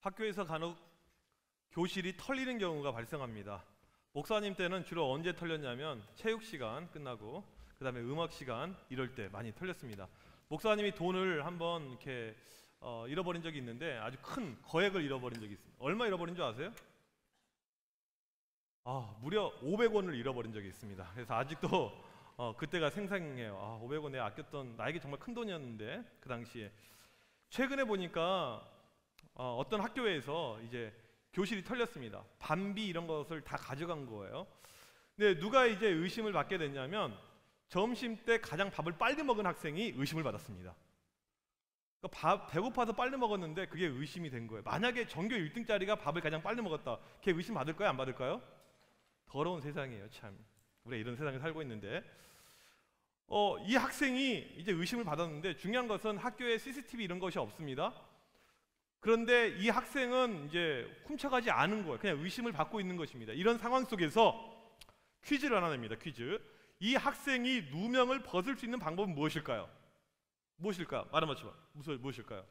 학교에서 간혹 교실이 털리는 경우가 발생합니다. 목사님 때는 주로 언제 털렸냐면 체육 시간 끝나고 그 다음에 음악 시간 이럴 때 많이 털렸습니다. 목사님이 돈을 한번 이렇게 잃어버린 적이 있는데 아주 큰 거액을 잃어버린 적이 있습니다. 얼마 잃어버린 줄 아세요? 무려 500원을 잃어버린 적이 있습니다. 그래서 아직도 그때가 생생해요. 500원 내가 아꼈던, 나에게 정말 큰 돈이었는데 그 당시에. 최근에 보니까 어떤 학교에서 이제 교실이 털렸습니다. 반비 이런 것을 다 가져간 거예요. 근데 누가 이제 의심을 받게 됐냐면 점심 때 가장 밥을 빨리 먹은 학생이 의심을 받았습니다. 그러니까 배고파서 빨리 먹었는데 그게 의심이 된 거예요. 만약에 전교 1등짜리가 밥을 가장 빨리 먹었다, 걔 의심 받을까요? 안 받을까요? 더러운 세상이에요, 참. 우리가 이런 세상에 살고 있는데 이 학생이 이제 의심을 받았는데 중요한 것은 학교에 CCTV 이런 것이 없습니다. 그런데 이 학생은 이제 훔쳐가지 않은 거예요. 그냥 의심을 받고 있는 것입니다. 이런 상황 속에서 퀴즈를 하나 냅니다. 퀴즈. 이 학생이 누명을 벗을 수 있는 방법은 무엇일까요? 무엇일까? 말을 맞춰봐. 무엇일까요?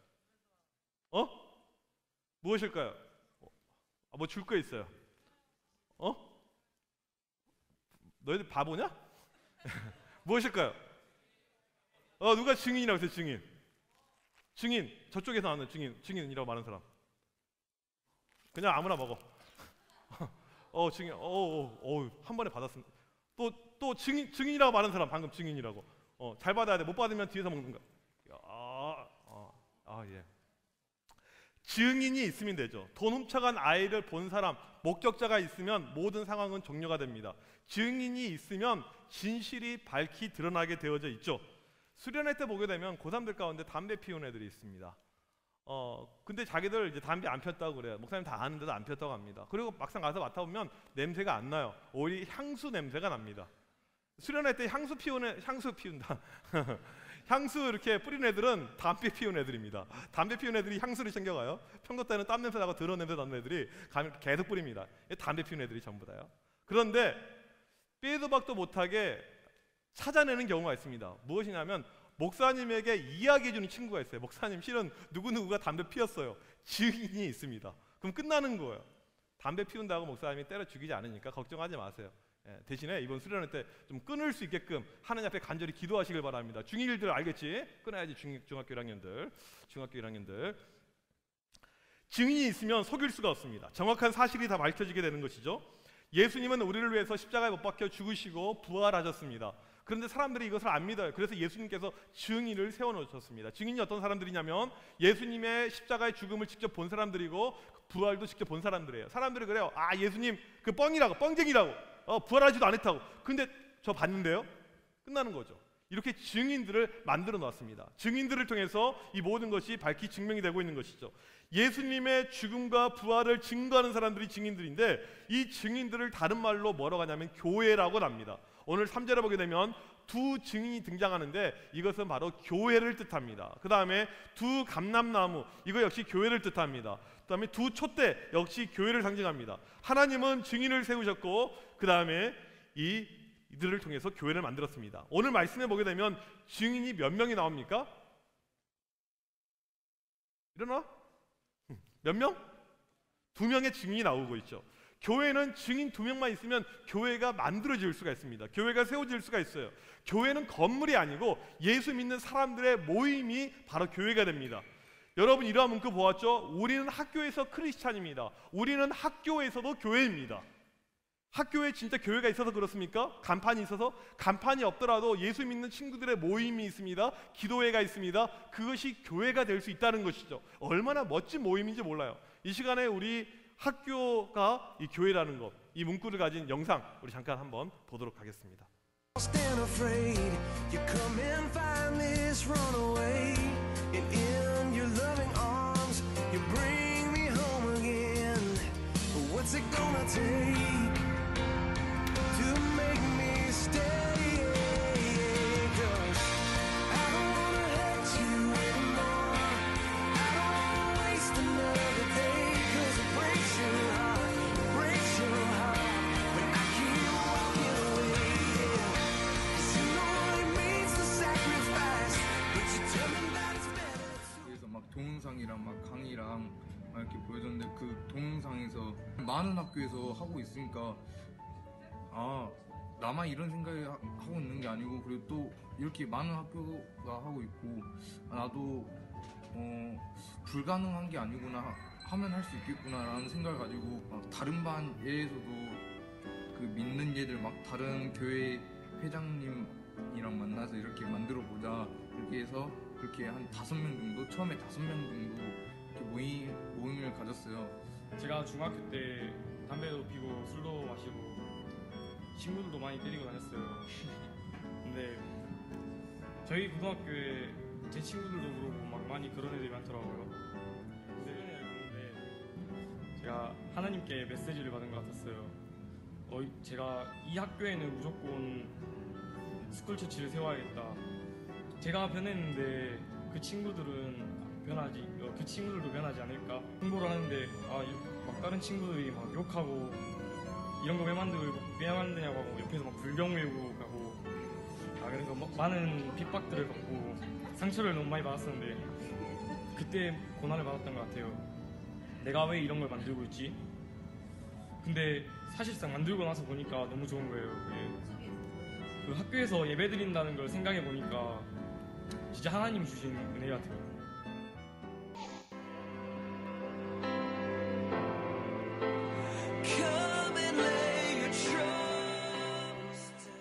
무엇일까요? 뭐 줄 거 있어요. 너희들 바보냐? 무엇일까요? 누가 증인이라고 했어요? 증인. 저쪽에서 나오는 증인이라고 말하는 사람. 그냥 아무나 먹어. 증인. 한 번에 받았습니다. 또 증인이라고 말하는 사람. 방금 증인이라고. 잘 받아야 돼. 못 받으면 뒤에서 먹는 거야. 예. 증인이 있으면 되죠. 돈 훔쳐간 아이를 본 사람, 목격자가 있으면 모든 상황은 종료가 됩니다. 증인이 있으면 진실이 밝히 드러나게 되어져 있죠. 수련회 때 보게 되면 고3들 가운데 담배 피우는 애들이 있습니다. 근데 자기들 이제 담배 안 폈다고 그래요. 목사님 다 아는데도 안 폈다고 합니다. 그리고 막상 가서 맡아보면 냄새가 안 나요. 오히려 향수 냄새가 납니다. 수련회 때 향수 피운다. 향수 이렇게 뿌리는 애들은 담배 피우는 애들입니다. 담배 피우는 애들이 향수를 챙겨가요. 평소 때는 땀 냄새 나고 더러운 냄새 나는 애들이 가면 계속 뿌립니다. 담배 피우는 애들이 전부 다요. 그런데 빼도 박도 못하게 찾아내는 경우가 있습니다. 무엇이냐면 목사님에게 이야기해주는 친구가 있어요. 목사님 실은 누구누구가 담배 피웠어요. 증인이 있습니다. 그럼 끝나는 거예요. 담배 피운다고 목사님이 때려 죽이지 않으니까 걱정하지 마세요. 대신에 이번 수련회 때 좀 끊을 수 있게끔 하나님 앞에 간절히 기도하시길 바랍니다. 중1들 알겠지? 끊어야지. 중학교 1학년들. 증인이 있으면 속일 수가 없습니다. 정확한 사실이 다 밝혀지게 되는 것이죠. 예수님은 우리를 위해서 십자가에 못 박혀 죽으시고 부활하셨습니다. 그런데 사람들이 이것을 안 믿어요. 그래서 예수님께서 증인을 세워놓으셨습니다. 증인이 어떤 사람들이냐면 예수님의 십자가의 죽음을 직접 본 사람들이고 부활도 직접 본 사람들이에요. 사람들이 그래요. 예수님 그 뻥쟁이라고 부활하지도 않았다고. 근데 저 봤는데요? 끝나는 거죠. 이렇게 증인들을 만들어 놨습니다. 증인들을 통해서 이 모든 것이 밝히 증명이 되고 있는 것이죠. 예수님의 죽음과 부활을 증거하는 사람들이 증인들인데 이 증인들을 다른 말로 뭐라고 하냐면 교회라고 합니다. 오늘 3절에 보게 되면 두 증인이 등장하는데 이것은 바로 교회를 뜻합니다. 그 다음에 두 감람나무, 이거 역시 교회를 뜻합니다. 그 다음에 두 촛대, 역시 교회를 상징합니다. 하나님은 증인을 세우셨고 그 다음에 이들을 통해서 교회를 만들었습니다. 오늘 말씀에 보게 되면 증인이 몇 명이 나옵니까? 일어나? 몇 명? 2명의 증인이 나오고 있죠. 교회는 증인 2명만 있으면 교회가 만들어질 수가 있습니다. 교회가 세워질 수가 있어요. 교회는 건물이 아니고 예수 믿는 사람들의 모임이 바로 교회가 됩니다. 여러분 이러한 문구 보았죠? 우리는 학교에서 크리스찬입니다. 우리는 학교에서도 교회입니다. 학교에 진짜 교회가 있어서 그렇습니까? 간판이 있어서? 간판이 없더라도 예수 믿는 친구들의 모임이 있습니다. 기도회가 있습니다. 그것이 교회가 될 수 있다는 것이죠. 얼마나 멋진 모임인지 몰라요. 이 시간에 우리 학교가 이 교회라는 것, 이 문구를 가진 영상 우리 잠깐 한번 보도록 하겠습니다. Stand afraid, you come and find this runaway, and in your loving arms, you bring me home again. What's it gonna take to make me stay? 'Cause I don't wanna hurt you anymore. I don't wanna waste another day, 'cause it breaks your heart when I keep walking away. You know it means the sacrifice, but you tell me that it's better. 그래서 막 동영상이랑 막 강의랑 이렇게 보여줬는데 그 동영상에서 많은 학교에서 하고 있으니까 나만 이런 생각을 하고 있는 게 아니고 그리고 또 이렇게 많은 학교가 하고 있고 나도 불가능한 게 아니구나 하면 할 수 있겠구나 라는 생각을 가지고 다른 반에서도 그 믿는 얘들 막 다른 교회 회장님이랑 만나서 이렇게 만들어 보자 이렇게 해서 그렇게 한 5명 정도 처음에 5명 정도 이렇게 모임을 가졌어요. 제가 중학교 때 담배도 피고 술도 마시고 친구들도 많이 때리고 다녔어요. 근데 저희 고등학교에 제 친구들도 그러고 막 많이 그런 애들이 많더라고요. 근데 제가 하나님께 메시지를 받은 것 같았어요. 제가 이 학교에는 무조건 스쿨처치를 세워야겠다. 제가 변했는데 그 친구들도 변하지 않을까. 홍보를 하는데 막 다른 친구들이 막 욕하고 이런 거 왜 만드냐고 하고 옆에서 막 불경 외우고 가고 그래서 많은 핍박들을 받고 상처를 너무 많이 받았었는데 그때 고난을 받았던 것 같아요. 내가 왜 이런 걸 만들고 있지? 근데 사실상 만들고 나서 보니까 너무 좋은 거예요. 그 학교에서 예배 드린다는 걸 생각해 보니까 진짜 하나님이 주신 은혜 같아요. Come and lay your troubles down.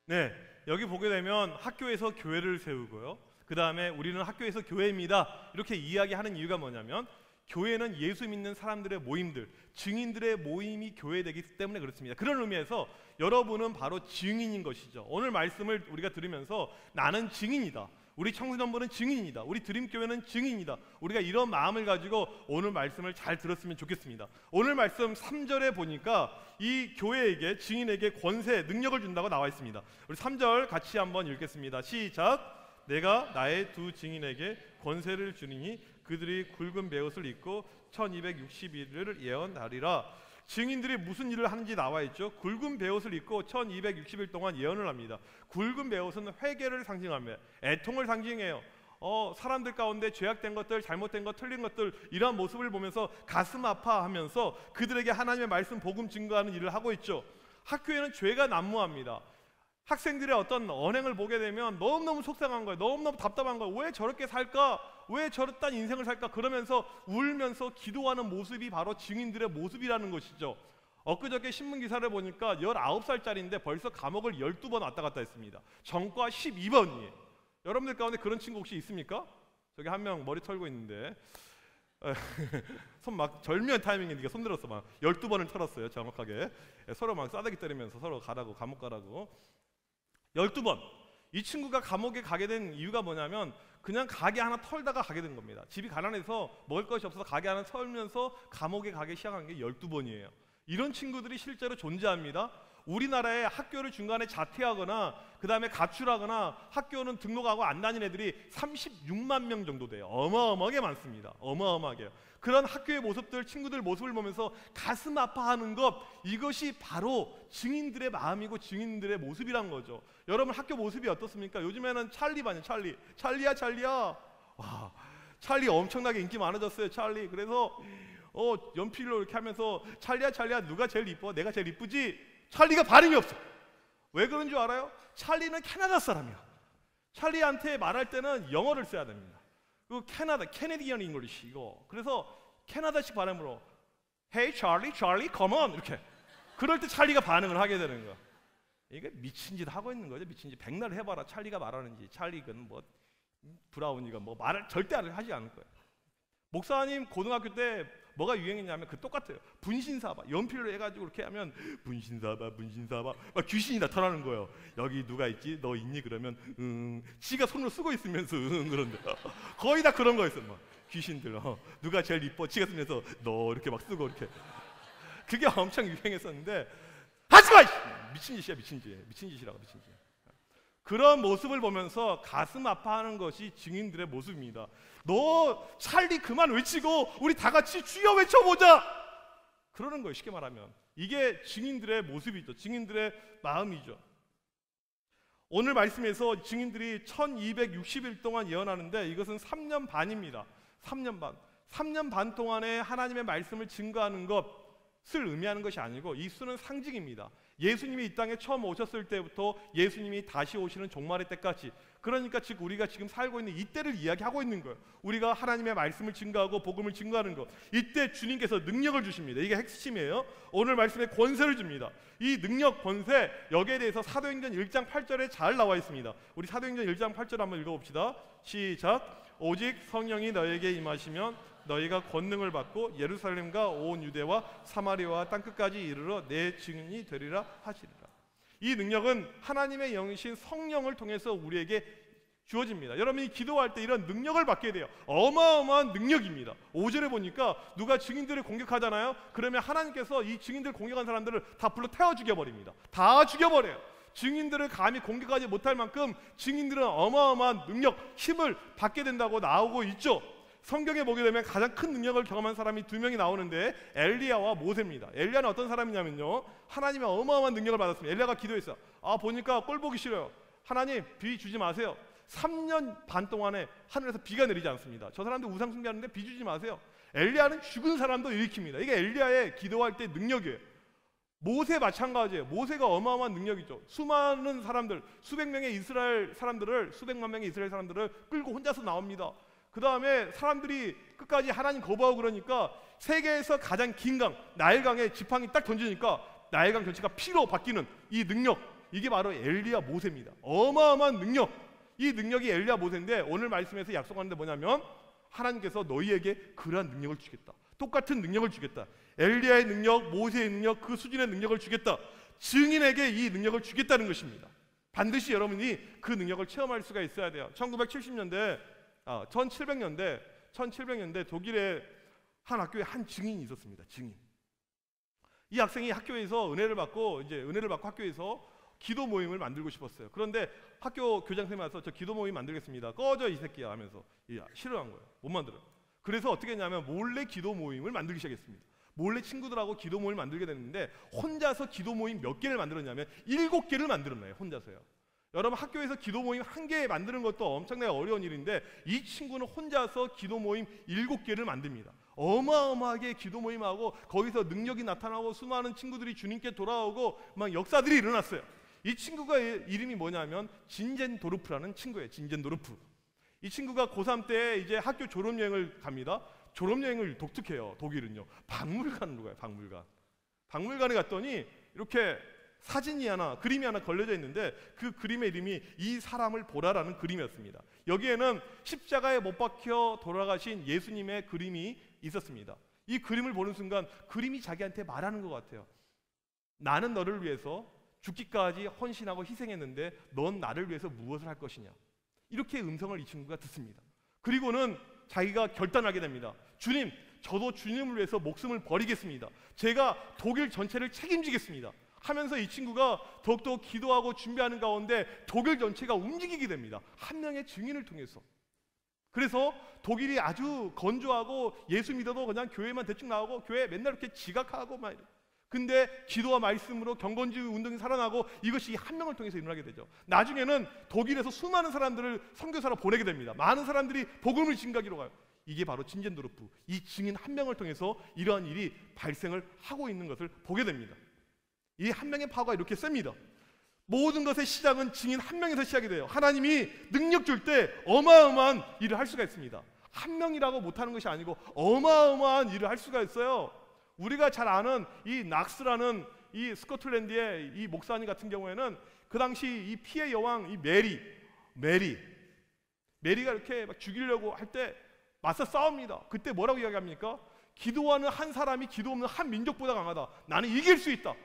네, 여기 보게 되면 학교에서 교회를 세우고요. 그 다음에 우리는 학교에서 교회입니다. 이렇게 이야기하는 이유가 뭐냐면 교회는 예수 믿는 사람들의 모임들, 증인들의 모임이 교회되기 때문에 그렇습니다. 그런 의미에서 여러분은 바로 증인인 것이죠. 오늘 말씀을 우리가 들으면서 나는 증인이다. 우리 청소년부는 증인이다. 우리 드림교회는 증인이다. 우리가 이런 마음을 가지고 오늘 말씀을 잘 들었으면 좋겠습니다. 오늘 말씀 3절에 보니까 이 교회에게, 증인에게 권세, 능력을 준다고 나와 있습니다. 우리 3절 같이 한번 읽겠습니다. 시작! 내가 나의 두 증인에게 권세를 주리니 그들이 굵은 베옷을 입고 1260일을 예언하리라. 증인들이 무슨 일을 하는지 나와 있죠. 굵은 베옷을 입고 1260일 동안 예언을 합니다. 굵은 베옷은 회개를 상징합니다. 애통을 상징해요. 사람들 가운데 죄악된 것들, 잘못된 것, 틀린 것들, 이러한 모습을 보면서 가슴 아파하면서 그들에게 하나님의 말씀, 복음 증거하는 일을 하고 있죠. 학교에는 죄가 난무합니다. 학생들의 어떤 언행을 보게 되면 너무너무 속상한 거예요. 너무너무 답답한 거예요. 왜 저렇게 살까? 왜 저렇단 인생을 살까? 그러면서 울면서 기도하는 모습이 바로 증인들의 모습이라는 것이죠. 엊그저께 신문기사를 보니까 19살짜리인데 벌써 감옥을 12번 왔다 갔다 했습니다. 전과 12번이에요. 여러분들 가운데 그런 친구 혹시 있습니까? 저기 한 명 머리 털고 있는데 손 막 절묘한 타이밍에 네가 손 들었어. 막 12번을 털었어요. 정확하게. 서로 막 싸대기 때리면서 서로 가라고, 감옥 가라고. 12번. 이 친구가 감옥에 가게 된 이유가 뭐냐면 그냥 가게 하나 털다가 가게 된 겁니다. 집이 가난해서 먹을 것이 없어서 가게 하나 털면서 감옥에 가기 시작한 게 12번이에요. 이런 친구들이 실제로 존재합니다. 우리나라에 학교를 중간에 자퇴하거나 그 다음에 가출하거나 학교는 등록하고 안 다니는 애들이 36만 명 정도 돼요. 어마어마하게 많습니다. 어마어마하게요. 그런 학교의 모습들, 친구들 모습을 보면서 가슴 아파하는 것, 이것이 바로 증인들의 마음이고 증인들의 모습이란 거죠. 여러분 학교 모습이 어떻습니까? 요즘에는 찰리 봐요. 찰리야. 와, 찰리 엄청나게 인기 많아졌어요. 찰리. 그래서 연필로 이렇게 하면서 찰리야 누가 제일 이뻐? 내가 제일 이쁘지? 찰리가 발음이 없어. 왜 그런 줄 알아요? 찰리는 캐나다 사람이야. 찰리한테 말할 때는 영어를 써야 됩니다. 그 캐네디언 잉글리시 이거. 그래서 캐나다식 발음으로 Hey Charlie, come on 이렇게. 그럴 때 찰리가 반응을 하게 되는 거야. 이게 미친 짓 하고 있는 거죠. 미친 짓. 백날 해봐라. 찰리가 말하는지. 찰리는 뭐 브라우니가 뭐 말을 절대 하지 않을 거예요. 목사님 고등학교 때 뭐가 유행했냐면 그 똑같아요. 분신사바 연필로 해가지고 이렇게 하면 분신사바 막 귀신이 나타나는 거예요. 여기 누가 있지? 너 있니? 그러면 지가 손으로 쓰고 있으면서 그런데 거의 다 그런 거였어요. 막 귀신들 누가 제일 이뻐? 지가 쓰면서 너 이렇게 막 쓰고 이렇게. 그게 엄청 유행했었는데 하지마! 미친 짓이라고. 그런 모습을 보면서 가슴 아파하는 것이 증인들의 모습입니다. 너 찰리 그만 외치고 우리 다 같이 주여 외쳐보자! 그러는 거예요. 쉽게 말하면 이게 증인들의 모습이죠. 증인들의 마음이죠. 오늘 말씀에서 증인들이 1260일 동안 예언하는데 이것은 3년 반입니다. 3년 반. 3년 반 동안에 하나님의 말씀을 증거하는 것을 의미하는 것이 아니고 이 수는 상징입니다. 예수님이 이 땅에 처음 오셨을 때부터 예수님이 다시 오시는 종말의 때까지, 그러니까 즉 우리가 지금 살고 있는 이때를 이야기하고 있는 거예요. 우리가 하나님의 말씀을 증거하고 복음을 증거하는 것, 이때 주님께서 능력을 주십니다. 이게 핵심이에요. 오늘 말씀에 권세를 줍니다. 이 능력, 권세, 여기에 대해서 사도행전 1장 8절에 잘 나와 있습니다. 우리 사도행전 1장 8절 한번 읽어봅시다. 시작. 오직 성령이 너에게 임하시면 너희가 권능을 받고 예루살렘과 온 유대와 사마리아와 땅끝까지 이르러 내 증인이 되리라 하시리라. 이 능력은 하나님의 영이신 성령을 통해서 우리에게 주어집니다. 여러분이 기도할 때 이런 능력을 받게 돼요. 어마어마한 능력입니다. 5절에 보니까 누가 증인들을 공격하잖아요. 그러면 하나님께서 이 증인들 공격한 사람들을 다 불러 태워 죽여버립니다. 다 죽여버려요. 증인들을 감히 공격하지 못할 만큼 증인들은 어마어마한 능력, 힘을 받게 된다고 나오고 있죠. 성경에 보게 되면 가장 큰 능력을 경험한 사람이 두 명이 나오는데 엘리야와 모세입니다. 엘리야는 어떤 사람이냐면요, 하나님의 어마어마한 능력을 받았습니다. 엘리야가 기도했어요. 보니까 꼴 보기 싫어요. 하나님 비 주지 마세요. 3년 반 동안에 하늘에서 비가 내리지 않습니다. 저 사람들 우상 숭배하는데 비 주지 마세요. 엘리야는 죽은 사람도 일으킵니다. 이게 엘리야의 기도할 때 능력이에요. 모세 마찬가지예요. 모세가 어마어마한 능력이죠. 수많은 사람들, 수백 명의 이스라엘 사람들을, 수백만 명의 이스라엘 사람들을 끌고 혼자서 나옵니다. 그 다음에 사람들이 끝까지 하나님 거부하고 그러니까 세계에서 가장 긴 강, 나일강에 지팡이 딱 던지니까 나일강 전체가 피로 바뀌는 이 능력, 이게 바로 엘리야 모세입니다. 어마어마한 능력, 이 능력이 엘리야 모세인데 오늘 말씀에서 약속하는 게 뭐냐면 하나님께서 너희에게 그러한 능력을 주겠다. 똑같은 능력을 주겠다. 엘리야의 능력, 모세의 능력, 그 수준의 능력을 주겠다. 증인에게 이 능력을 주겠다는 것입니다. 반드시 여러분이 그 능력을 체험할 수가 있어야 돼요. 1700년대 독일의 한 학교에 한 증인이 있었습니다. 증인. 이 학생이 학교에서 은혜를 받고 학교에서 기도 모임을 만들고 싶었어요. 그런데 학교 교장 선생님이 와서 저 기도 모임 만들겠습니다. 꺼져 이 새끼야 하면서 싫어한 거예요. 못 만들어요. 그래서 어떻게 했냐면 몰래 기도 모임을 만들기 시작했습니다. 몰래 친구들하고 기도 모임을 만들게 됐는데 혼자서 기도 모임 몇 개를 만들었냐면 7개를 만들었나요? 혼자서요. 여러분 학교에서 기도 모임 1개 만드는 것도 엄청나게 어려운 일인데 이 친구는 혼자서 기도 모임 7개를 만듭니다. 어마어마하게 기도 모임하고 거기서 능력이 나타나고 수많은 친구들이 주님께 돌아오고 막 역사들이 일어났어요. 이 친구가 이름이 뭐냐면 진젠도르프라는 친구예요. 진젠도르프. 이 친구가 고3 때 이제 학교 졸업여행을 갑니다. 졸업여행을 독특해요. 독일은요. 박물관으로 가요. 박물관에 갔더니 이렇게 사진이 하나, 그림이 하나 걸려져 있는데 그 그림의 이름이 이 사람을 보라라는 그림이었습니다. 여기에는 십자가에 못 박혀 돌아가신 예수님의 그림이 있었습니다. 이 그림을 보는 순간 그림이 자기한테 말하는 것 같아요. 나는 너를 위해서 죽기까지 헌신하고 희생했는데 넌 나를 위해서 무엇을 할 것이냐. 이렇게 음성을 이 친구가 듣습니다. 그리고는 자기가 결단하게 됩니다. 주님, 저도 주님을 위해서 목숨을 버리겠습니다. 제가 독일 전체를 책임지겠습니다. 하면서 이 친구가 더욱더 기도하고 준비하는 가운데 독일 전체가 움직이게 됩니다. 한 명의 증인을 통해서. 그래서 독일이 아주 건조하고 예수 믿어도 그냥 교회만 대충 나오고 교회 맨날 이렇게 지각하고 막 이래. 근데 기도와 말씀으로 경건주의 운동이 살아나고 이것이 한 명을 통해서 일어나게 되죠. 나중에는 독일에서 수많은 사람들을 선교사로 보내게 됩니다. 많은 사람들이 복음을 증가하기로 가요. 이게 바로 진젠도르프, 이 증인 한 명을 통해서 이러한 일이 발생을 하고 있는 것을 보게 됩니다. 이 한 명의 파워가 이렇게 셉니다. 모든 것의 시작은 증인 한 명에서 시작이 돼요. 하나님이 능력 줄 때 어마어마한 일을 할 수가 있습니다. 한 명이라고 못하는 것이 아니고 어마어마한 일을 할 수가 있어요. 우리가 잘 아는 이 낙스라는 이 스코틀랜드의 이 목사님 같은 경우에는 그 당시 이 피해 여왕 이 메리가 이렇게 막 죽이려고 할 때 맞서 싸웁니다. 그때 뭐라고 이야기합니까? 기도하는 한 사람이 기도 없는 한 민족보다 강하다. 나는 이길 수 있다.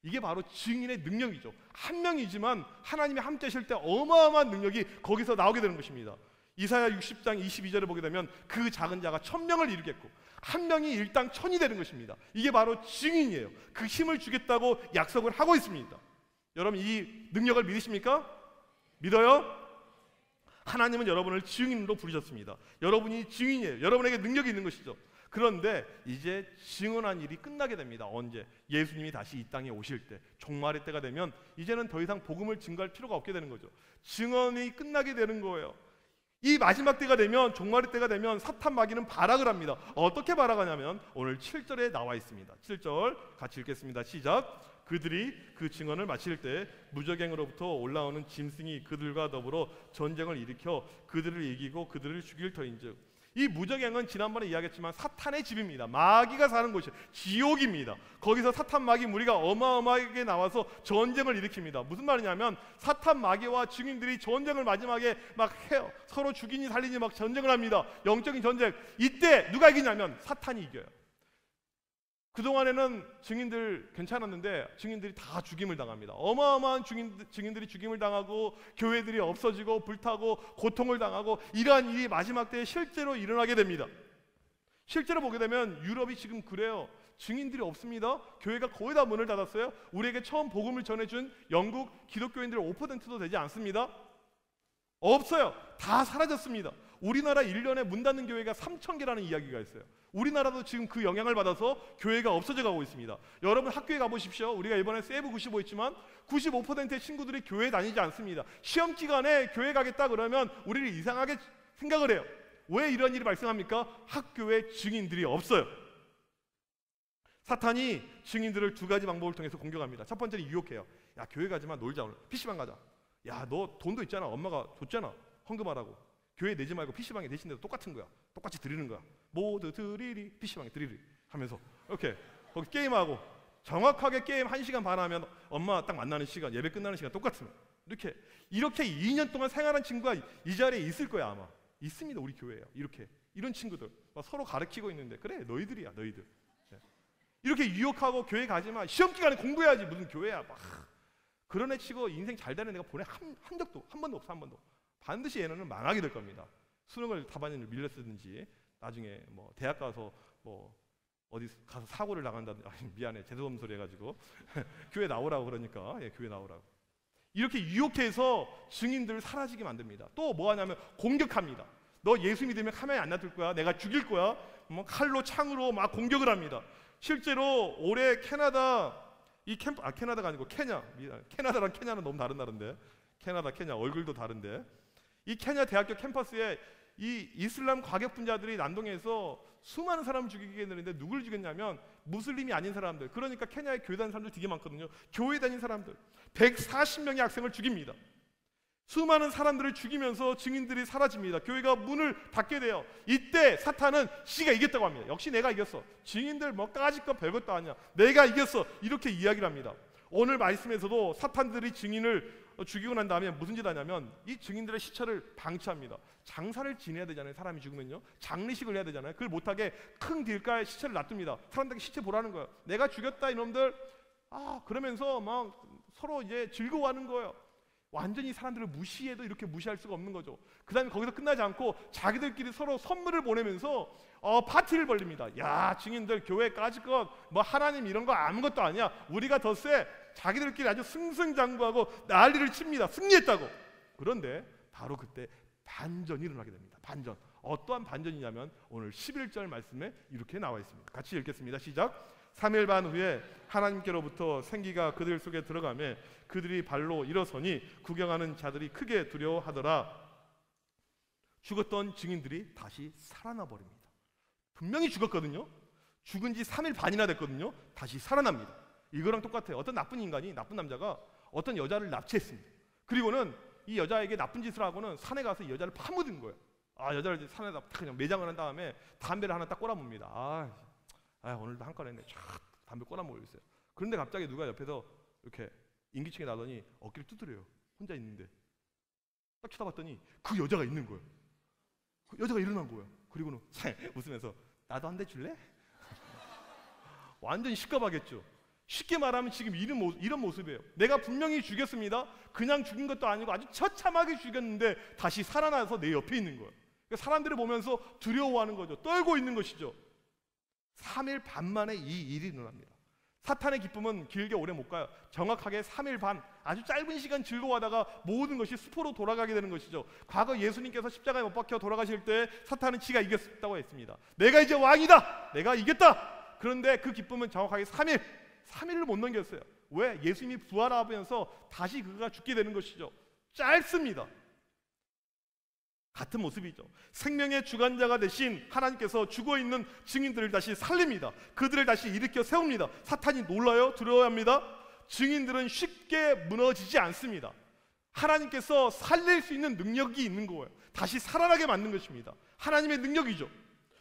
이게 바로 증인의 능력이죠. 한 명이지만 하나님이 함께 하실 때 어마어마한 능력이 거기서 나오게 되는 것입니다. 이사야 60장 22절에 보게 되면 그 작은 자가 1000명을 이루겠고 한 명이 일당 1000이 되는 것입니다. 이게 바로 증인이에요. 그 힘을 주겠다고 약속을 하고 있습니다. 여러분 이 능력을 믿으십니까? 믿어요? 하나님은 여러분을 증인으로 부르셨습니다. 여러분이 증인이에요. 여러분에게 능력이 있는 것이죠. 그런데 이제 증언한 일이 끝나게 됩니다. 언제? 예수님이 다시 이 땅에 오실 때, 종말의 때가 되면 이제는 더 이상 복음을 증거할 필요가 없게 되는 거죠. 증언이 끝나게 되는 거예요. 이 마지막 때가 되면, 종말의 때가 되면 사탄 마귀는 발악을 합니다. 어떻게 발악하냐면 오늘 7절에 나와 있습니다. 7절 같이 읽겠습니다. 시작. 그들이 그 증언을 마칠 때 무적행으로부터 올라오는 짐승이 그들과 더불어 전쟁을 일으켜 그들을 이기고 그들을 죽일 터인즉. 이 무적행은 지난번에 이야기했지만 사탄의 집입니다. 마귀가 사는 곳이에요. 지옥입니다. 거기서 사탄 마귀 무리가 어마어마하게 나와서 전쟁을 일으킵니다. 무슨 말이냐면 사탄 마귀와 증인들이 전쟁을 마지막에 막 해요. 서로 죽이니 살리니 막 전쟁을 합니다. 영적인 전쟁. 이때 누가 이기냐면 사탄이 이겨요. 그동안에는 증인들 괜찮았는데 증인들이 다 죽임을 당합니다. 어마어마한 증인들이 죽임을 당하고 교회들이 없어지고 불타고 고통을 당하고 이러한 일이 마지막 때에 실제로 일어나게 됩니다. 실제로 보게 되면 유럽이 지금 그래요. 증인들이 없습니다. 교회가 거의 다 문을 닫았어요. 우리에게 처음 복음을 전해준 영국 기독교인들 5%도 되지 않습니다. 없어요. 다 사라졌습니다. 우리나라 1년에 문 닫는 교회가 3,000개라는 이야기가 있어요. 우리나라도 지금 그 영향을 받아서 교회가 없어져 가고 있습니다. 여러분 학교에 가보십시오. 우리가 이번에 세이브 95 했지만 95%의 친구들이 교회 다니지 않습니다. 시험 기간에 교회 가겠다 그러면 우리를 이상하게 생각을 해요. 왜 이런 일이 발생합니까? 학교에 증인들이 없어요. 사탄이 증인들을 두 가지 방법을 통해서 공격합니다. 첫 번째는 유혹해요. 야, 교회 가지마, 놀자, 오늘 PC방 가자. 야, 너 돈도 있잖아, 엄마가 줬잖아, 헌금하라고. 교회 내지 말고 PC방에 내신대도 똑같은 거야. 똑같이 드리는 거야. 모두 드리리, PC방에 드리리 하면서 이렇게 거기 게임하고 정확하게 게임 1시간 반 하면 엄마 딱 만나는 시간, 예배 끝나는 시간 똑같으면 이렇게 2년 동안 생활한 친구가 이 자리에 있을 거야. 아마 있습니다. 우리 교회에요. 이렇게 이런 친구들 막 서로 가르치고 있는데 그래 너희들이야 너희들. 이렇게 유혹하고 교회 가지마, 시험 기간에 공부해야지, 무슨 교회야, 막 그런 애 치고 인생 잘 되는 애가 보내 한 적도 한 번도 없어. 한 번도. 반드시 얘네는 망하게 될 겁니다. 수능을 다반을 밀렸든지 나중에 뭐 대학 가서 뭐 어디 가서 사고를 나간다든지, 미안해 재수없는 소리 해가지고 교회 나오라고 그러니까, 예, 교회 나오라고 이렇게 유혹해서 증인들을 사라지게 만듭니다. 또 뭐 하냐면 공격합니다. 너 예수 믿으면 카메라에 안 놔둘 거야, 내가 죽일 거야, 뭐 칼로 창으로 막 공격을 합니다. 실제로 올해 캐나다 이 캠프, 캐나다가 아니고 케냐, 캐나다랑 케냐는 너무 다른 나라인데, 캐나다 케냐 얼굴도 다른데, 이 케냐 대학교 캠퍼스에 이 이슬람 과격분자들이 난동해서 수많은 사람을 죽이게 되는데 누굴 죽였냐면 무슬림이 아닌 사람들. 그러니까 케냐에 교회 다니는 사람들 되게 많거든요. 교회 다니는 사람들 140명의 학생을 죽입니다. 수많은 사람들을 죽이면서 증인들이 사라집니다. 교회가 문을 닫게 돼요. 이때 사탄은 지가 이겼다고 합니다. 역시 내가 이겼어. 증인들 뭐 까짓 거 별것도 아니야, 내가 이겼어, 이렇게 이야기를 합니다. 오늘 말씀에서도 사탄들이 증인을 죽이고 난 다음에 무슨 짓 하냐면 이 증인들의 시체를 방치합니다. 장사를 지내야 되잖아요. 사람이 죽으면요 장례식을 해야 되잖아요. 그걸 못하게 큰 길가에 시체를 놔둡니다. 사람들에게 시체 보라는 거예요. 내가 죽였다 이놈들, 그러면서 막 서로 이제 즐거워하는 거예요. 완전히 사람들을 무시해도 이렇게 무시할 수가 없는 거죠. 그 다음에 거기서 끝나지 않고 자기들끼리 서로 선물을 보내면서 파티를 벌립니다. 야, 증인들 교회 까짓 것, 뭐 하나님 이런 거 아무것도 아니야, 우리가 더 세. 자기들끼리 아주 승승장구하고 난리를 칩니다. 승리했다고. 그런데 바로 그때 반전이 일어나게 됩니다. 반전. 어떠한 반전이냐면 오늘 11절 말씀에 이렇게 나와 있습니다. 같이 읽겠습니다. 시작. 3일 반 후에 하나님께로부터 생기가 그들 속에 들어가매 그들이 발로 일어서니 구경하는 자들이 크게 두려워하더라. 죽었던 증인들이 다시 살아나 버립니다. 분명히 죽었거든요. 죽은 지 3일 반이나 됐거든요. 다시 살아납니다. 이거랑 똑같아요. 어떤 나쁜 인간이, 나쁜 남자가 어떤 여자를 납치했습니다. 그리고는 이 여자에게 나쁜 짓을 하고는 산에 가서 이 여자를 파묻은 거예요. 여자를 산에다 그냥 매장을 한 다음에 담배를 하나 딱 꼬라봅니다. 오늘도 한 건 했네. 쫙 담배 꼬라먹고 있어요. 그런데 갑자기 누가 옆에서 이렇게 인기척이 나더니 어깨를 두드려요. 혼자 있는데 딱 쳐다봤더니 그 여자가 있는 거예요. 그 여자가 일어난 거예요. 그리고는 웃으면서 나도 한 대 줄래? 완전히 시끄럽겠죠. 쉽게 말하면 지금 이런 모습이에요. 내가 분명히 죽였습니다. 그냥 죽인 것도 아니고 아주 처참하게 죽였는데 다시 살아나서 내 옆에 있는 거예요. 그러니까 사람들을 보면서 두려워하는 거죠. 떨고 있는 것이죠. 3일 반 만에 이 일이 일어납니다. 사탄의 기쁨은 길게 오래 못 가요. 정확하게 3일 반, 아주 짧은 시간 즐거워하다가 모든 것이 수포로 돌아가게 되는 것이죠. 과거 예수님께서 십자가에 못 박혀 돌아가실 때 사탄은 지가 이겼다고 했습니다. 내가 이제 왕이다, 내가 이겼다. 그런데 그 기쁨은 정확하게 3일을 못 넘겼어요. 왜? 예수님이 부활하면서 다시 그가 죽게 되는 것이죠. 짧습니다. 같은 모습이죠. 생명의 주관자가 되신 하나님께서 죽어있는 증인들을 다시 살립니다. 그들을 다시 일으켜 세웁니다. 사탄이 놀라요? 두려워합니다. 증인들은 쉽게 무너지지 않습니다. 하나님께서 살릴 수 있는 능력이 있는 거예요. 다시 살아나게 만든 것입니다. 하나님의 능력이죠.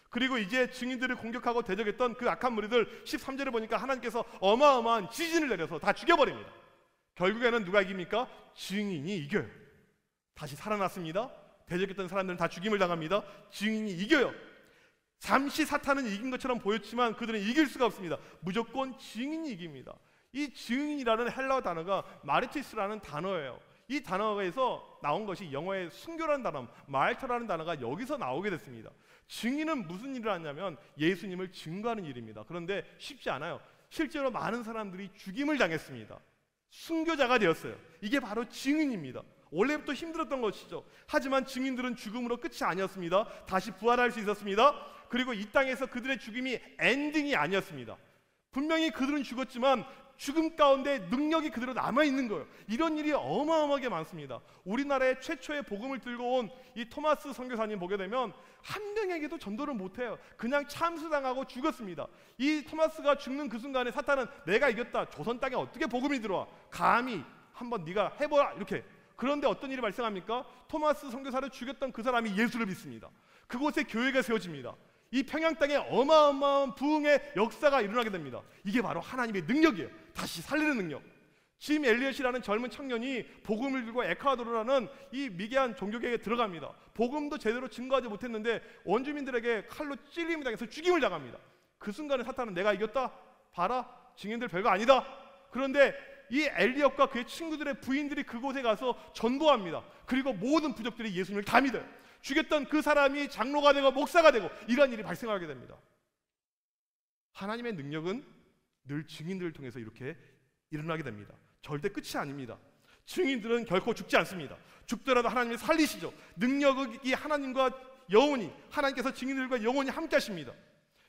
그리고 이제 증인들을 공격하고 대적했던 그 악한 무리들 13절에 보니까 하나님께서 어마어마한 지진을 내려서 다 죽여버립니다. 결국에는 누가 이깁니까? 증인이 이겨요. 다시 살아났습니다. 대적했던 사람들은 다 죽임을 당합니다. 증인이 이겨요. 잠시 사탄은 이긴 것처럼 보였지만 그들은 이길 수가 없습니다. 무조건 증인이 이깁니다. 이 증인이라는 헬라어 단어가 마르티스라는 단어예요. 이 단어에서 나온 것이 영어의 순교라는 단어, 말터라는 단어가 여기서 나오게 됐습니다. 증인은 무슨 일을 하냐면 예수님을 증거하는 일입니다. 그런데 쉽지 않아요. 실제로 많은 사람들이 죽임을 당했습니다. 순교자가 되었어요. 이게 바로 증인입니다. 원래부터 힘들었던 것이죠. 하지만 증인들은 죽음으로 끝이 아니었습니다. 다시 부활할 수 있었습니다. 그리고 이 땅에서 그들의 죽임이 엔딩이 아니었습니다. 분명히 그들은 죽었지만 죽음 가운데 능력이 그대로 남아있는 거예요. 이런 일이 어마어마하게 많습니다. 우리나라의 최초의 복음을 들고 온 이 토마스 선교사님 보게 되면 한 명에게도 전도를 못해요. 그냥 참수당하고 죽었습니다. 이 토마스가 죽는 그 순간에 사탄은 내가 이겼다. 조선 땅에 어떻게 복음이 들어와? 감히 한번 네가 해보라 이렇게. 그런데 어떤 일이 발생합니까? 토마스 선교사를 죽였던 그 사람이 예수를 믿습니다. 그곳에 교회가 세워집니다. 이 평양 땅에 어마어마한 부흥의 역사가 일어나게 됩니다. 이게 바로 하나님의 능력이에요. 다시 살리는 능력. 짐 엘리엇이라는 젊은 청년이 복음을 들고 에콰도르라는 이 미개한 종교계에 들어갑니다. 복음도 제대로 증거하지 못했는데 원주민들에게 칼로 찔림을 당해서 죽임을 당합니다. 그 순간에 사탄은 내가 이겼다. 봐라, 증인들 별거 아니다. 그런데 이 엘리엇과 그의 친구들의 부인들이 그곳에 가서 전도합니다. 그리고 모든 부족들이 예수님을 다 믿어요. 죽였던 그 사람이 장로가 되고 목사가 되고 이런 일이 발생하게 됩니다. 하나님의 능력은 늘 증인들을 통해서 이렇게 일어나게 됩니다. 절대 끝이 아닙니다. 증인들은 결코 죽지 않습니다. 죽더라도 하나님이 살리시죠. 능력이 하나님과 영원히, 하나님께서 증인들과 영원히 함께 하십니다.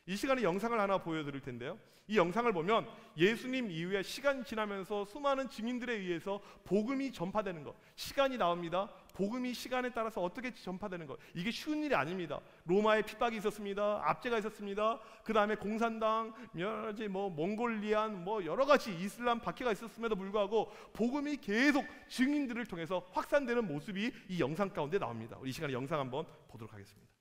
이 시간에 영상을 하나 보여드릴 텐데요. 이 영상을 보면 예수님 이후에 시간이 지나면서 수많은 증인들에 의해서 복음이 전파되는 것, 시간이 나옵니다. 복음이 시간에 따라서 어떻게 전파되는 것, 이게 쉬운 일이 아닙니다. 로마의 핍박이 있었습니다. 압제가 있었습니다. 그 다음에 공산당, 여러 가지 몽골리안, 여러 가지 이슬람 박해가 있었음에도 불구하고 복음이 계속 증인들을 통해서 확산되는 모습이 이 영상 가운데 나옵니다. 우리 이 시간에 영상 한번 보도록 하겠습니다.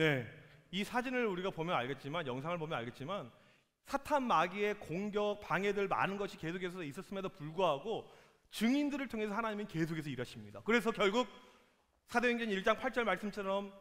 네, 이 사진을 우리가 보면 알겠지만, 영상을 보면 알겠지만 사탄 마귀의 공격, 방해들 많은 것이 계속해서 있었음에도 불구하고 증인들을 통해서 하나님은 계속해서 일하십니다. 그래서 결국 사도행전 1장 8절 말씀처럼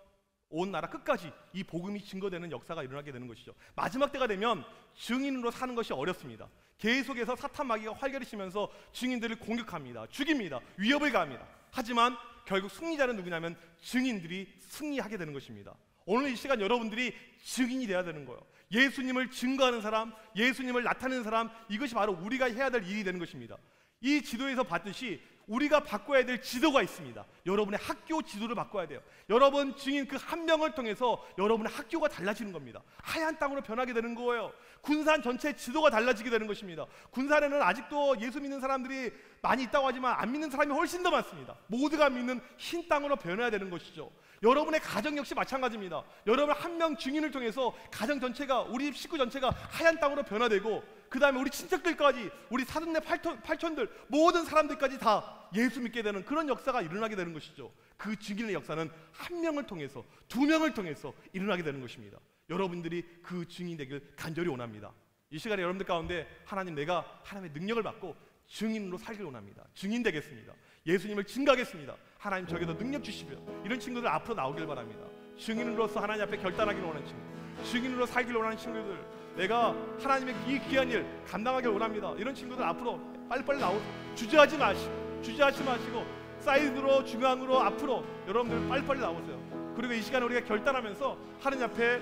온 나라 끝까지 이 복음이 증거되는 역사가 일어나게 되는 것이죠. 마지막 때가 되면 증인으로 사는 것이 어렵습니다. 계속해서 사탄 마귀가 활개치면서 증인들을 공격합니다. 죽입니다. 위협을 가합니다. 하지만 결국 승리자는 누구냐면 증인들이 승리하게 되는 것입니다. 오늘 이 시간 여러분들이 증인이 되어야 되는 거예요. 예수님을 증거하는 사람, 예수님을 나타내는 사람, 이것이 바로 우리가 해야 될 일이 되는 것입니다. 이 지도에서 봤듯이 우리가 바꿔야 될 지도가 있습니다. 여러분의 학교 지도를 바꿔야 돼요. 여러분 증인 그 한 명을 통해서 여러분의 학교가 달라지는 겁니다. 하얀 땅으로 변하게 되는 거예요. 군산 전체 지도가 달라지게 되는 것입니다. 군산에는 아직도 예수 믿는 사람들이 많이 있다고 하지만 안 믿는 사람이 훨씬 더 많습니다. 모두가 믿는 흰 땅으로 변해야 되는 것이죠. 여러분의 가정 역시 마찬가지입니다. 여러분 한 명 증인을 통해서 가정 전체가, 우리 집 식구 전체가 하얀 땅으로 변화되고, 그 다음에 우리 친척들까지, 우리 사돈네 팔촌들 모든 사람들까지 다 예수 믿게 되는 그런 역사가 일어나게 되는 것이죠. 그 증인의 역사는 한 명을 통해서, 두 명을 통해서 일어나게 되는 것입니다. 여러분들이 그 증인 되길 간절히 원합니다. 이 시간에 여러분들 가운데 하나님, 내가 하나님의 능력을 받고 증인으로 살길 원합니다. 증인 되겠습니다. 예수님을 증거하겠습니다. 하나님 저에게도 능력 주시며, 이런 친구들 앞으로 나오길 바랍니다. 증인으로서 하나님 앞에 결단하기를 원하는 친구, 증인으로 살기를 원하는 친구들, 내가 하나님의 이 귀한 일 감당하길 원합니다. 이런 친구들 앞으로 빨리빨리 나오세요. 주저하지 마시고 사이드로, 중앙으로, 앞으로 여러분들 빨리빨리 나오세요. 그리고 이 시간에 우리가 결단하면서 하나님 앞에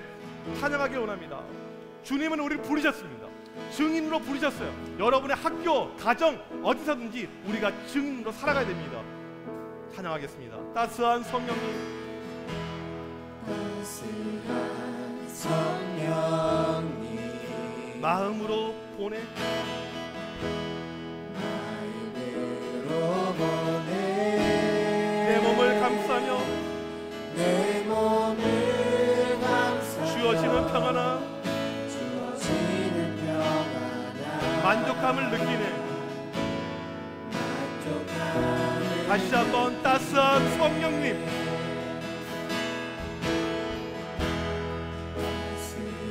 찬양하길 원합니다. 주님은 우리를 부르셨습니다. 증인으로 부르셨어요. 여러분의 학교, 가정 어디서든지 우리가 증인으로 살아가야 됩니다. 찬양하겠습니다. 따스한 성령님, 따스한 성령님, 마음으로 보내, 마음으로 보내, 내 몸을 감싸며 내 몸을 감싸며 주어지는 평안함, 주어지는 평안함, 만족함을 느끼네. 만족함을 다시 한번 따스한 성령님,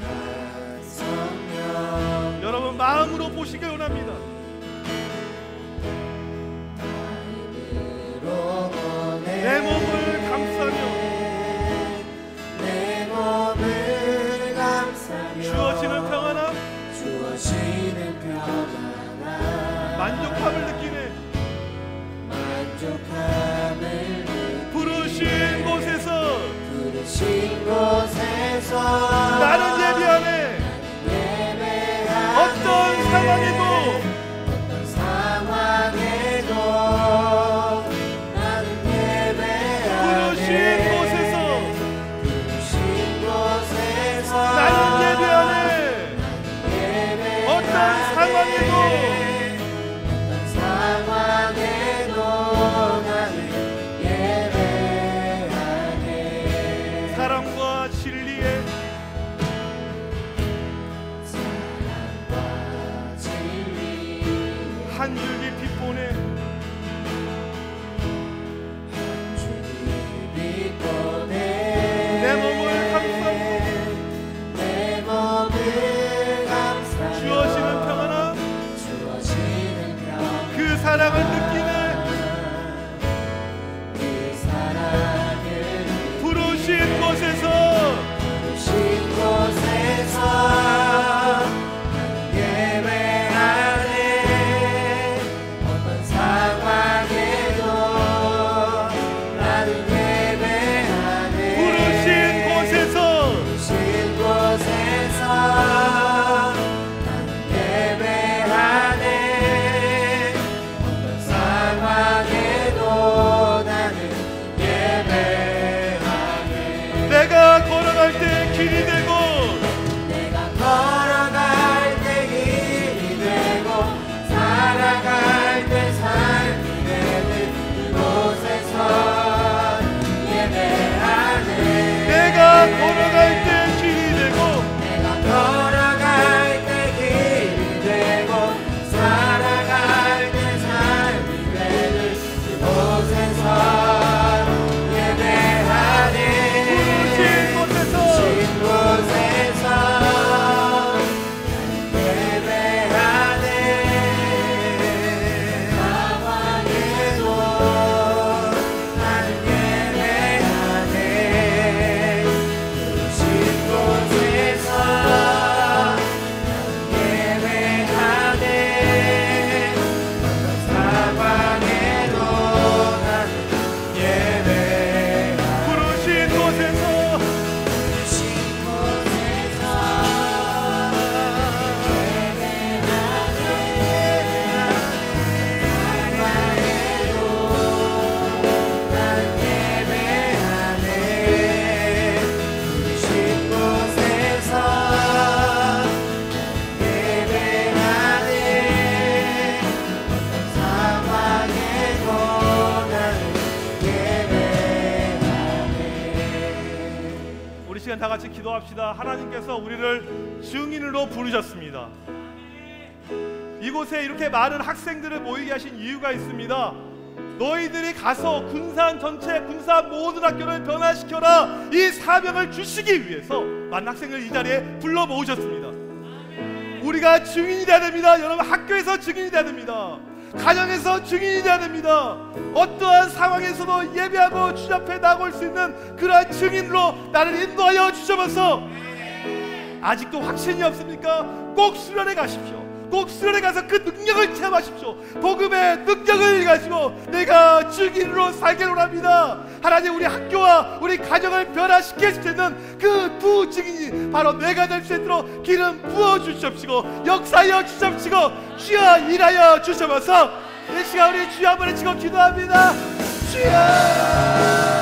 따스한 성령, 여러분 마음으로 보시길 원합니다. 마음으로 보내, 내 몸을 감싸며 내 몸을 감싸며 주어지는 평안함, 주어지는 평안함, 만족함을 느끼네. 만족함을 부르신 곳에서 부르신 곳에서 나는 예비하네. 예배하네. 어떤 상황이고 어떤 상황에도 나는 예배하네. 부르신 곳에서 부르신 곳에서 나는 예비하네. 예배하네. 어떤 상황에도 어떤 상황에도 나는 예배하네. 사랑과 진리에 사랑과 진리 한 줄기 빛 보내. 빛 보내. 내 몸을 감싸며 내 몸을 감싸며 주어지는 평안함, 주어지는 평안함, 그 사랑을 느끼네. 그 사랑을 부르신 곳에서 부르신 곳에서 예배하네. 어떤 상황에도 나는 예배하네. 부르신 곳에서 부르신 곳에서 나는 예배하네. 어떤 상황에도 나는 예배하네. 내가 걸어갈 때 길이 되고 내가 걸어갈 때 길이 되고 살아갈 때 삶이 되는 그곳에서 예배하네. 내가 걸어갈 때 길이 되고 내가 걸어갈 때 길이 되고 살아갈 때 삶이 되는 그곳에서 예배하네. 부르신 곳에서 신 곳에서 예배하네. 상황에도 나는 예배하네. 부르신 곳에서 예배하네. 어떤 상황에도 나는 예배하네. 부르신 곳에서 부르신 곳에서 예배하네. 상황에도 시간 다 같이 기도합시다. 하나님께서 우리를 증인으로 부르셨습니다. 이곳에 이렇게 많은 학생들을 모이게 하신 이유가 있습니다. 너희들이 가서 군산 전체 군산 모든 학교를 변화시켜라, 이 사명을 주시기 위해서 많은 학생을 이 자리에 불러 모으셨습니다. 우리가 증인이 되어야 됩니다. 여러분, 학교에서 증인이 되어야 됩니다. 가정에서 증인이 되어야 됩니다. 어떠한 상황에서도 예배하고 주님 앞에 나올 수 있는 그러한 증인으로 나를 인도하여 주셔서, 아직도 확신이 없습니까? 꼭 수련회 가십시오. 꼭 수련회 가서 그 능력을 체험하십시오. 복음의 능력을 가지고 내가 증인으로 살기를 원합니다. 하나님, 우리 학교와 우리 가정을 변화시킬 수 있는 그 두 증인이 바로 내가 될 수 있도록 기름 부어 주십시고 역사하여 주십시고 주여 일하여 주셔서, 이 시간 우리 주여 한번 외치고 기도합니다. 주여!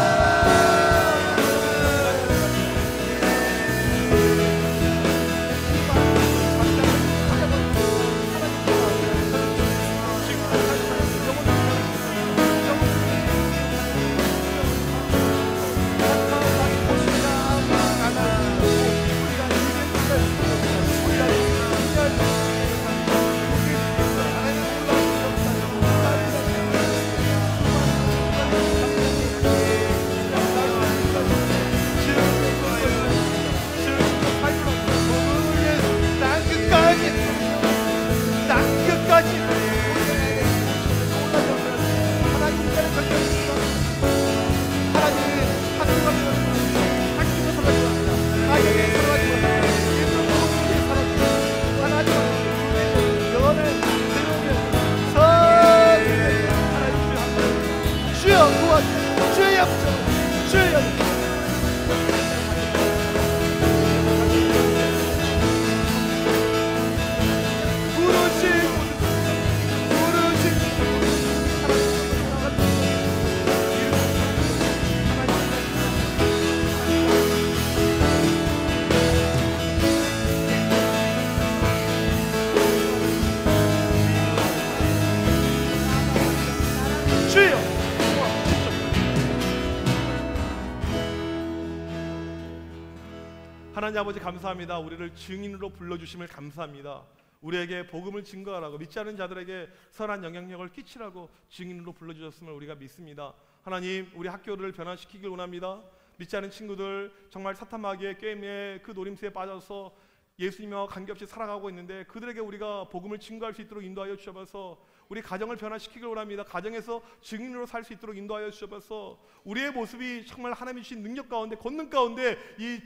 하나님 아버지, 감사합니다. 우리를 증인으로 불러주심을 감사합니다. 우리에게 복음을 증거하라고, 믿지 않은 자들에게 선한 영향력을 끼치라고 증인으로 불러주셨음을 우리가 믿습니다. 하나님, 우리 학교를 변화시키길 원합니다. 믿지 않은 친구들, 정말 사탄 마귀의 게임에 그 노림수에 빠져서 예수님과 관계없이 살아가고 있는데, 그들에게 우리가 복음을 증거할 수 있도록 인도하여 주셔서 우리 가정을 변화시키길 원합니다. 가정에서 증인으로 살 수 있도록 인도하여 주셔서 우리의 모습이 정말 하나님이 주신 능력 가운데, 권능 가운데 이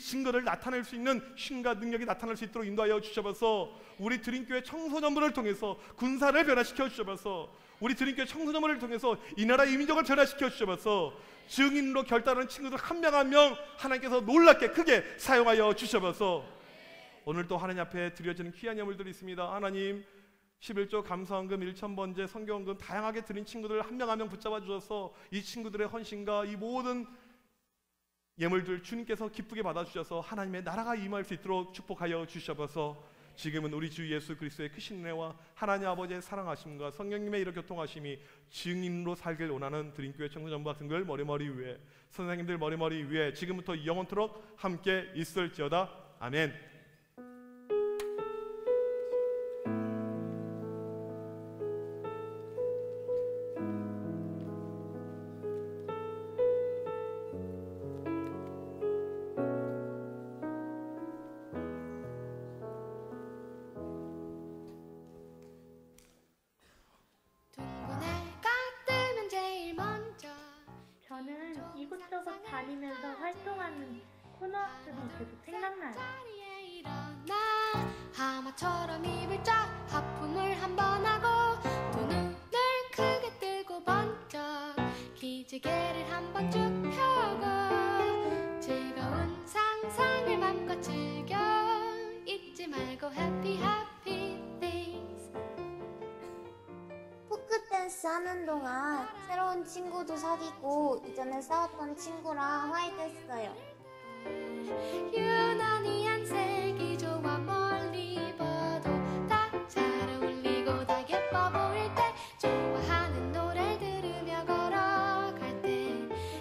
증거를 나타낼 수 있는 힘과 능력이 나타날 수 있도록 인도하여 주셔서 우리 드림교회 청소년부를 통해서 군사를 변화시켜 주셔서 우리 드림교회 청소년부를 통해서 이 나라 이민족을 변화시켜 주셔서 증인으로 결단하는 친구들 한 명 한 명 하나님께서 놀랍게 크게 사용하여 주셔서 오늘도 하나님 앞에 드려지는 귀한 예물들이 있습니다. 하나님, 11조 감사헌금, 1,000번제, 성경헌금 다양하게 드린 친구들 한 명 한 명 붙잡아 주셔서 이 친구들의 헌신과 이 모든 예물들 주님께서 기쁘게 받아주셔서 하나님의 나라가 임할 수 있도록 축복하여 주셔서 지금은 우리 주 예수 그리스도의 크신 은혜와 하나님 아버지의 사랑하심과 성령님의 이런 교통하심이 증인으로 살길 원하는 드림교회 청소년부 같은 걸 머리머리 위에, 선생님들 머리머리 위에 지금부터 영원토록 함께 있을지어다. 아멘. 저는 이곳저곳 다니면서 활동하는 코너들이 계속 생각나요. 하마처럼 입을 쫙 하품을 한번 하고 두 눈을 크게 뜨고 번쩍 기지개를 한번 쭉 펴고 즐거운 상상을 맘껏 즐겨 잊지 말고 happy happy things. 포크댄스 하는 동안 새로운 친구도 사귀고 이전에 싸웠던 친구랑 화해됐어요. 유난히 안색이 좋아 멀리 봐도 다 잘 어울리고 다 예뻐 보일 때 좋아하는 노래 들으며 걸어갈 때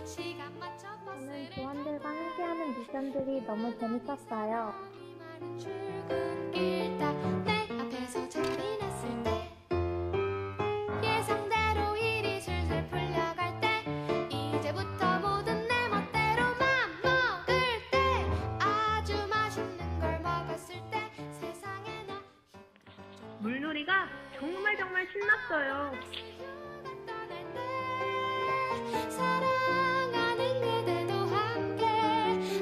시간 맞춰 저는 조원들과 함께하는 발전들이 너무 재밌었어요. 많은 출근길 다 내 앞에서 재미났을 때 예상대로 일이 술술 풀려갈 때 이제부터 모든 내 멋대로 맘 먹을 때 아주 맛있는 걸 먹었을 때 세상에 나 물놀이가 정말 신났어요. 떠날 때 사랑하는 그대도 함께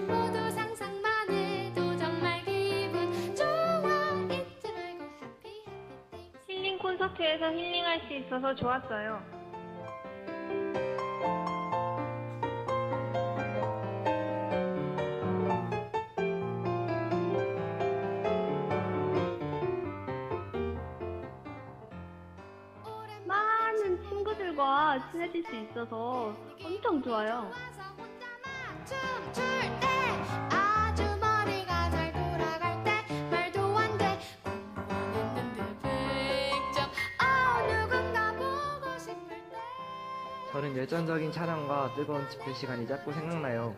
모두 상상만 해도 정말 기분 좋아 잊지 말고 happy happy days 힐링 콘서트에서 힐링할 수 있어서 좋았어요. 많은 친구들과 친해질 수 있어서 엄청 좋아요. 춤출 때 아주 머리가 잘 돌아갈 때 말도 안돼 공부 안 했는데 100점 누군가 보고 싶을 때 저는 열정적인 촬영과 뜨거운 집회 시간이 자꾸 생각나요.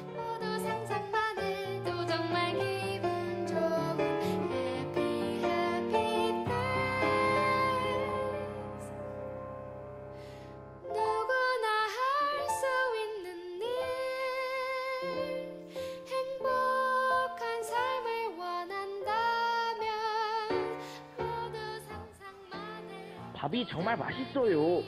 모두 상상만 해도 정말 기분 좋은 happy happy days 누구나 할 수 있는 일 행복한 삶을 원한다면 모두 상상만 해 밥이 정말 맛있어요.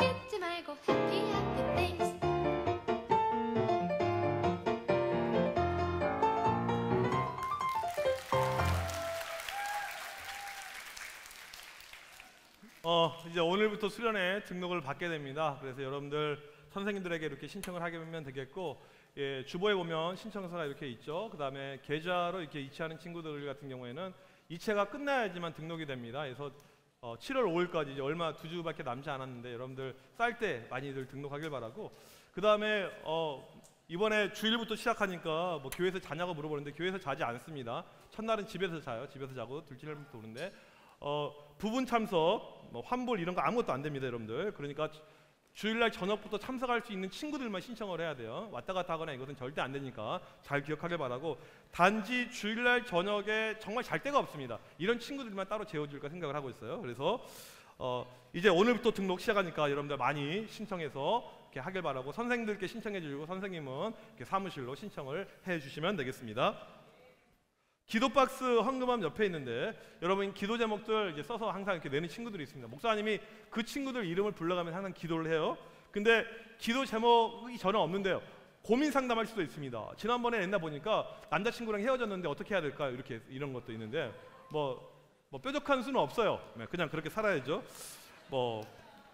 잊지 말고 happy happy days 이제 오늘부터 수련회 등록을 받게 됩니다. 그래서 여러분들 선생님들에게 이렇게 신청을 하게 하면 되겠고, 예, 주보에 보면 신청서가 이렇게 있죠. 그 다음에 계좌로 이렇게 이체하는 친구들 같은 경우에는 이체가 끝나야지만 등록이 됩니다. 그래서 7월 5일까지 이제 얼마 2주밖에 남지 않았는데 여러분들 쌀 때 많이들 등록하길 바라고, 그 다음에 이번에 주일부터 시작하니까 뭐 교회에서 자냐고 물어보는데 교회에서 자지 않습니다. 첫날은 집에서 자요. 집에서 자고 둘째 날부터 오는데 부분 참석, 뭐 환불 이런 거 아무것도 안 됩니다, 여러분들. 그러니까 주일날 저녁부터 참석할 수 있는 친구들만 신청을 해야 돼요. 왔다 갔다 하거나 이것은 절대 안 되니까 잘 기억하길 바라고, 단지 주일날 저녁에 정말 잘 데가 없습니다. 이런 친구들만 따로 재워줄까 생각을 하고 있어요. 그래서 이제 오늘부터 등록 시작하니까 여러분들 많이 신청해서 이렇게 하길 바라고, 선생님들께 신청해 주시고 선생님은 이렇게 사무실로 신청을 해 주시면 되겠습니다. 기도 박스 헌금함 옆에 있는데 여러분 기도 제목들 이제 써서 항상 이렇게 내는 친구들이 있습니다. 목사님이 그 친구들 이름을 불러가면서 항상 기도를 해요. 근데 기도 제목이 저는 없는데요. 고민 상담할 수도 있습니다. 지난번에 옛날 보니까 남자친구랑 헤어졌는데 어떻게 해야 될까요? 이렇게 이런 것도 있는데 뭐 뾰족한 수는 없어요. 그냥 그렇게 살아야죠.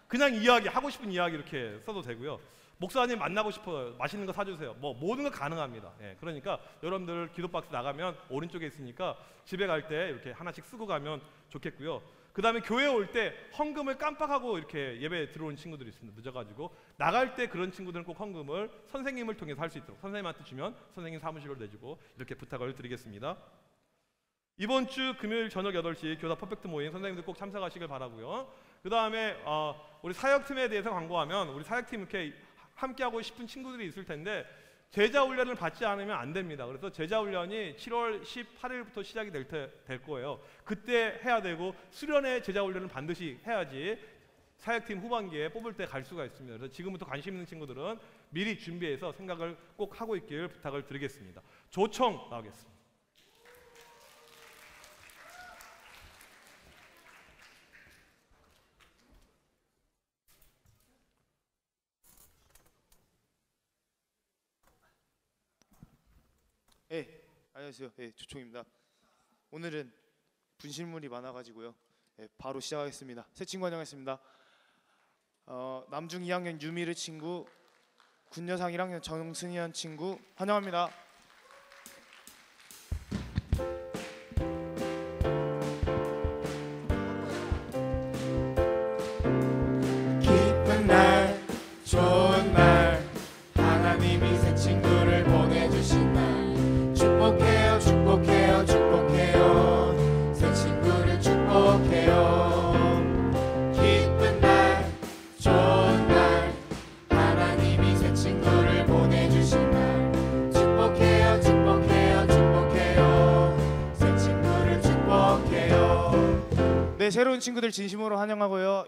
그냥 이야기, 하고 싶은 이야기 이렇게 써도 되고요. 목사님 만나고 싶어요. 맛있는 거 사주세요. 모든 거 가능합니다. 그러니까 여러분들 기도박스 나가면 오른쪽에 있으니까 집에 갈 때 이렇게 하나씩 쓰고 가면 좋겠고요. 그 다음에 교회 올 때 헌금을 깜빡하고 이렇게 예배 들어오는 친구들이 있습니다. 늦어가지고 나갈 때 그런 친구들은 꼭 헌금을 선생님을 통해서 할 수 있도록 선생님한테 주면 선생님 사무실로 내주고 이렇게 부탁을 드리겠습니다. 이번 주 금요일 저녁 8시 교사 퍼펙트 모임 선생님들 꼭 참석하시길 바라고요. 그 다음에 우리 사역팀에 대해서 광고하면 우리 사역팀 이렇게 함께하고 싶은 친구들이 있을 텐데 제자 훈련을 받지 않으면 안 됩니다. 그래서 제자 훈련이 7월 18일부터 시작이 될 거예요. 그때 해야 되고 수련회 제자 훈련을 반드시 해야지 사역팀 후반기에 뽑을 때 갈 수가 있습니다. 그래서 지금부터 관심 있는 친구들은 미리 준비해서 생각을 꼭 하고 있길 부탁을 드리겠습니다. 조청 나오겠습니다. 안녕하세요. 조총입니다. 오늘은 분실물이 많아가지고요. 바로 시작하겠습니다. 새 친구 환영했습니다. 남중 2학년 유미르 친구, 군여상 1학년 정승현 친구 환영합니다. 기쁜 날, 좋은 날, 하나님이 새 친구를 보내주신 날. 축복해요, 축복해요, 축복해요. 새 친구를 축복해요. 기쁜 날, 좋은 날, 네, 새로운 친구들 진심으로 환영하고요.